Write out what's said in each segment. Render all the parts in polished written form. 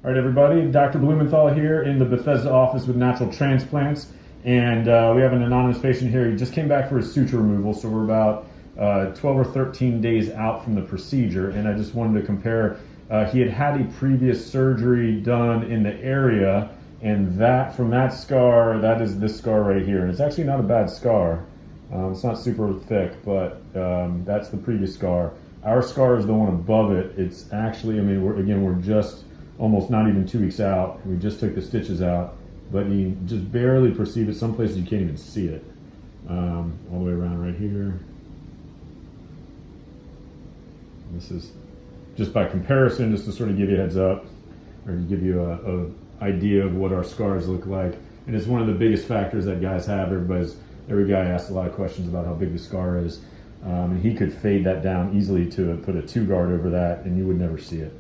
All right, everybody, Dr. Blumenthal here in the Bethesda office with Natural Transplants, and we have an anonymous patient here. He just came back for his suture removal, so we're about 12 or 13 days out from the procedure, and I just wanted to compare. He had had a previous surgery done in the area, and that from that scar, that is this scar right here, and it's actually not a bad scar. It's not super thick, but that's the previous scar. Our scar is the one above it. It's actually, I mean, we're just almost not even 2 weeks out. We just took the stitches out, but you just barely perceive it. Some places you can't even see it. All the way around right here. This is just by comparison, just to sort of give you a heads up, or to give you a idea of what our scars look like. And it's one of the biggest factors that guys have. Every guy asks a lot of questions about how big the scar is. And he could fade that down easily to put a 2 guard over that, and you would never see it.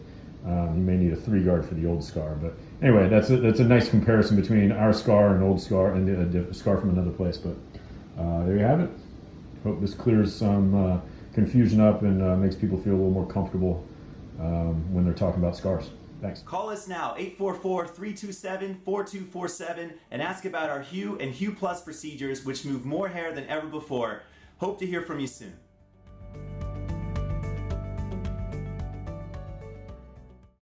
You may need a 3 guard for the old scar, but anyway, that's a nice comparison between our scar and old scar and a scar from another place. But there you have it. Hope this clears some confusion up and makes people feel a little more comfortable when they're talking about scars. Thanks. Call us now, 844-327-4247, and ask about our HUE and HUE Plus procedures, which move more hair than ever before. Hope to hear from you soon.